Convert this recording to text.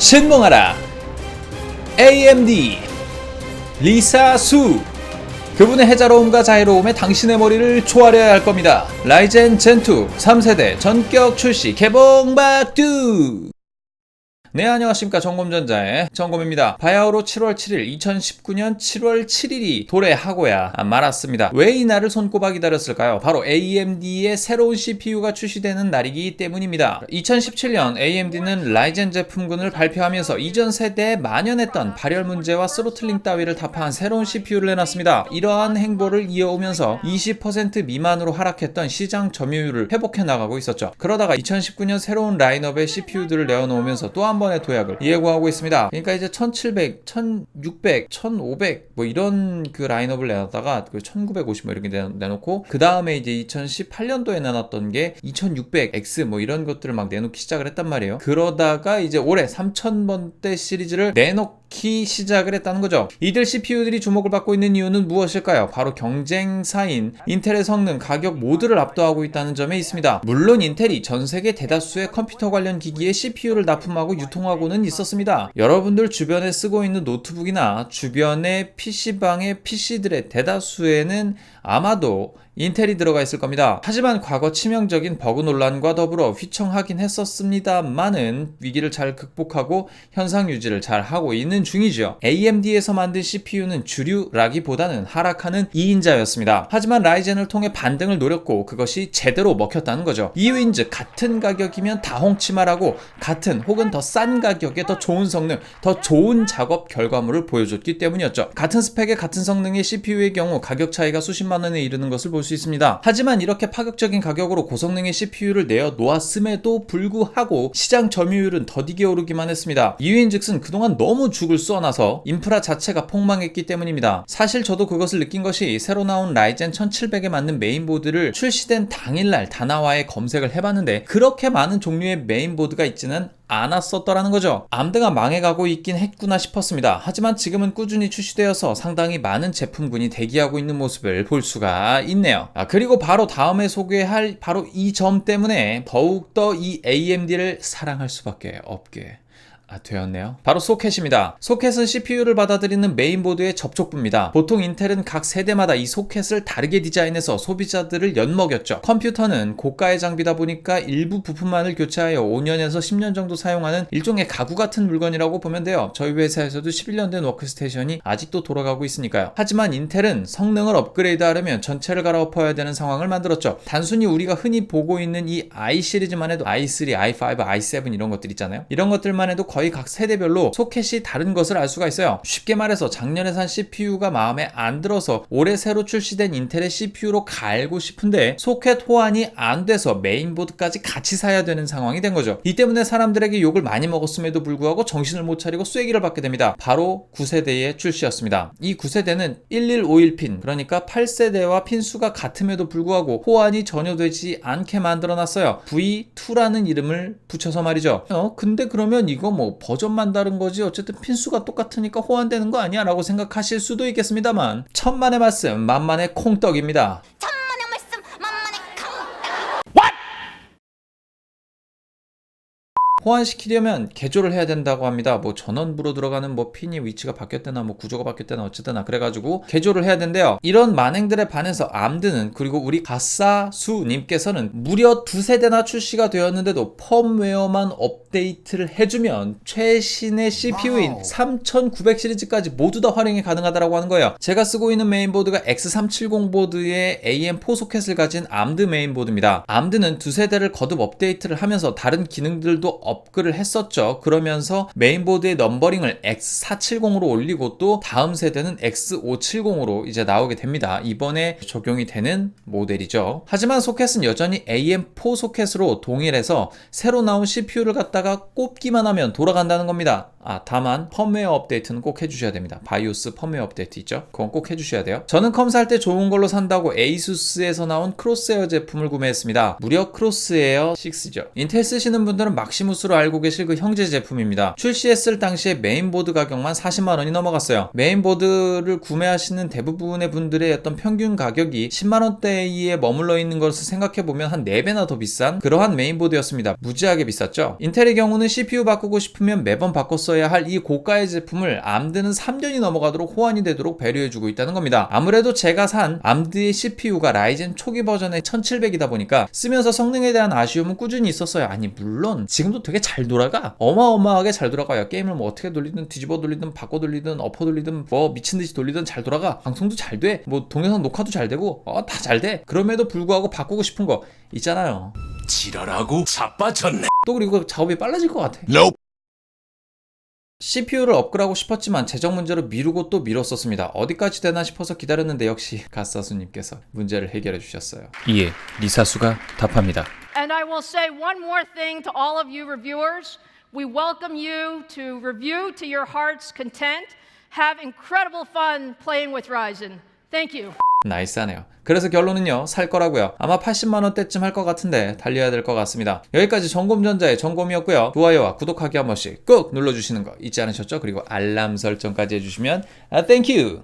신봉하라 AMD 리사수. 그분의 해자로움과 자유로움에 당신의 머리를 조아려야 할 겁니다. 라이젠 젠2 3세대 전격 출시 개봉박두. 네, 안녕하십니까. 정검전자의 정검입니다. 바야흐로 7월 7일 2019년 7월 7일이 도래하고야 말았습니다. 왜 이 날을 손꼽아 기다렸을까요? 바로 AMD의 새로운 CPU가 출시되는 날이기 때문입니다. 2017년 AMD는 라이젠 제품군을 발표하면서 이전 세대에 만연했던 발열 문제와 스로틀링 따위를 타파한 새로운 CPU를 내놨습니다. 이러한 행보를 이어오면서 20% 미만으로 하락했던 시장 점유율을 회복해 나가고 있었죠. 그러다가 2019년 새로운 라인업의 CPU들을 내어놓으면서 또 한 번의 도약을 예고하고 있습니다. 그러니까 이제 1700, 1600, 1500 뭐 이런 그 라인업을 내놨다가 그 1950 뭐 이렇게 내놓고 그 다음에 이제 2018년도에 내놨던 게 2600X 뭐 이런 것들을 막 내놓기 시작을 했단 말이에요. 그러다가 이제 올해 3000번대 시리즈를 내놓기 시작을 했다는 거죠. 이들 CPU들이 주목을 받고 있는 이유는 무엇일까요? 바로 경쟁사인 인텔의 성능, 가격 모두를 압도하고 있다는 점에 있습니다. 물론 인텔이 전 세계 대다수의 컴퓨터 관련 기기에 CPU를 납품하고 유통하고는 있었습니다. 여러분들 주변에 쓰고 있는 노트북이나 주변의 PC방의 PC들의 대다수에는 아마도 인텔이 들어가 있을 겁니다. 하지만 과거 치명적인 버그 논란과 더불어 휘청하긴 했었습니다만은 위기를 잘 극복하고 현상 유지를 잘 하고 있는 중이죠. AMD에서 만든 CPU는 주류라기보다는 하락하는 2인자였습니다. 하지만 라이젠을 통해 반등을 노렸고 그것이 제대로 먹혔다는 거죠. 이유인즉 같은 가격이면 다 홍치마라고 같은 혹은 더 싼 가격에 더 좋은 성능, 더 좋은 작업 결과물을 보여줬기 때문이었죠. 같은 스펙의 같은 성능의 CPU의 경우 가격 차이가 수십만 원에 이르는 것을 볼 수 있습니다. 하지만 이렇게 파격적인 가격으로 고성능의 CPU를 내어 놓았음에도 불구하고 시장 점유율은 더디게 오르기만 했습니다. 이유인즉슨 그동안 너무 죽을 쏘아놔서 인프라 자체가 폭망했기 때문입니다. 사실 저도 그것을 느낀 것이 새로 나온 라이젠 1700에 맞는 메인보드를 출시된 당일날 다나와에 검색을 해봤는데 그렇게 많은 종류의 메인보드가 있지는 않았었더라는 거죠. 암드가 망해가고 있긴 했구나 싶었습니다. 하지만 지금은 꾸준히 출시되어서 상당히 많은 제품군이 대기하고 있는 모습을 볼 수가 있네요. 그리고 바로 다음에 소개할 바로 이 점 때문에 더욱더 이 AMD를 사랑할 수밖에 없게 되었네요. 바로 소켓입니다. 소켓은 CPU를 받아들이는 메인보드의 접촉부입니다. 보통 인텔은 각 세대마다 이 소켓을 다르게 디자인해서 소비자들을 엿먹였죠. 컴퓨터는 고가의 장비다 보니까 일부 부품만을 교체하여 5년에서 10년 정도 사용하는 일종의 가구 같은 물건이라고 보면 돼요. 저희 회사에서도 11년 된 워크스테이션이 아직도 돌아가고 있으니까요. 하지만 인텔은 성능을 업그레이드하려면 전체를 갈아엎어야 되는 상황을 만들었죠. 단순히 우리가 흔히 보고 있는 이 i 시리즈만 해도 i3, i5, i7 이런 것들 있잖아요. 이런 것들만 해도 거의 각 세대별로 소켓이 다른 것을 알 수가 있어요. 쉽게 말해서 작년에 산 CPU가 마음에 안 들어서 올해 새로 출시된 인텔의 CPU로 갈고 싶은데 소켓 호환이 안 돼서 메인보드까지 같이 사야 되는 상황이 된 거죠. 이 때문에 사람들에게 욕을 많이 먹었음에도 불구하고 정신을 못 차리고 쐐기를 받게 됩니다. 바로 9세대의 출시였습니다. 이 9세대는 1151핀, 그러니까 8세대와 핀수가 같음에도 불구하고 호환이 전혀 되지 않게 만들어놨어요. V2라는 이름을 붙여서 말이죠. 근데 그러면 이거 뭐 버전만 다른 거지 어쨌든 핀수가 똑같으니까 호환되는 거 아니야? 라고 생각하실 수도 있겠습니다만 천만의 말씀 만만의 콩떡입니다. 천만의 말씀 만만의 콩떡. 호환시키려면 개조를 해야 된다고 합니다. 뭐 전원부로 들어가는 뭐 핀이 위치가 바뀌었대나 뭐 구조가 바뀌었대나 어쨌거나 그래가지고 개조를 해야 된대요. 이런 만행들에 반해서 암드는 그리고 우리 가사수님께서는 무려 2세대나 출시가 되었는데도 펌웨어만 업데이트를 해주면 최신의 CPU인 3900 시리즈까지 모두 다 활용이 가능하다고 하는 거예요. 제가 쓰고 있는 메인보드가 X370 보드의 AM4 소켓을 가진 암드 메인보드입니다. 암드는 2세대를 거듭 업데이트를 하면서 다른 기능들도 업글을 했었죠. 그러면서 메인보드의 넘버링을 X470으로 올리고 또 다음 세대는 X570으로 이제 나오게 됩니다. 이번에 적용이 되는 모델이죠. 하지만 소켓은 여전히 AM4 소켓으로 동일해서 새로 나온 CPU를 갖다가 꼽기만 하면 돌아간다는 겁니다. 다만 펌웨어 업데이트는 꼭 해주셔야 됩니다. 바이오스 펌웨어 업데이트 있죠? 그건 꼭 해주셔야 돼요. 저는 컴 살 때 좋은 걸로 산다고 에이수스에서 나온 크로스에어 제품을 구매했습니다. 무려 크로스에어 6죠. 인텔 쓰시는 분들은 막시무스로 알고 계실 그 형제 제품입니다. 출시했을 당시에 메인보드 가격만 40만원이 넘어갔어요. 메인보드를 구매하시는 대부분의 분들의 어떤 평균 가격이 10만원대에 머물러 있는 것을 생각해보면 한 4배나 더 비싼 그러한 메인보드였습니다. 무지하게 비쌌죠. 인텔의 경우는 CPU 바꾸고 싶으면 매번 바꿨어야 할 이 고가의 제품을 암드는 3년이 넘어가도록 호환이 되도록 배려해주고 있다는 겁니다. 아무래도 제가 산 암드의 CPU가 라이젠 초기 버전의 1700이다 보니까 쓰면서 성능에 대한 아쉬움은 꾸준히 있었어요. 아니 물론 지금도 되게 잘 돌아가. 어마어마하게 잘 돌아가요. 게임을 뭐 어떻게 돌리든 뒤집어 돌리든 바꿔 돌리든 엎어 돌리든 뭐 미친듯이 돌리든 잘 돌아가. 방송도 잘 돼. 뭐 동영상 녹화도 잘 되고 다 잘 돼. 그럼에도 불구하고 바꾸고 싶은 거 있잖아요. 지랄하고 자빠졌네. 또 그리고 작업이 빨라질 것 같아. Nope. CPU를 업그레이드하고 싶었지만 재정 문제로 미루고 또 미뤘었습니다. 어디까지 되나 싶어서 기다렸는데 역시 가사수님께서 문제를 해결해 주셨어요. 이에 리사수가 답합니다. And I will say one more thing to all of you reviewers. We welcome you to review to your heart's content. Have incredible fun playing with Ryzen. Thank you. 나이스하네요. 그래서 결론은요, 살 거라고요. 아마 80만원대쯤 할 것 같은데 달려야 될 것 같습니다. 여기까지 점검전자의 점검이었고요. 좋아요와 구독하기 한 번씩 꼭 눌러주시는 거 잊지 않으셨죠? 그리고 알람 설정까지 해주시면 땡큐!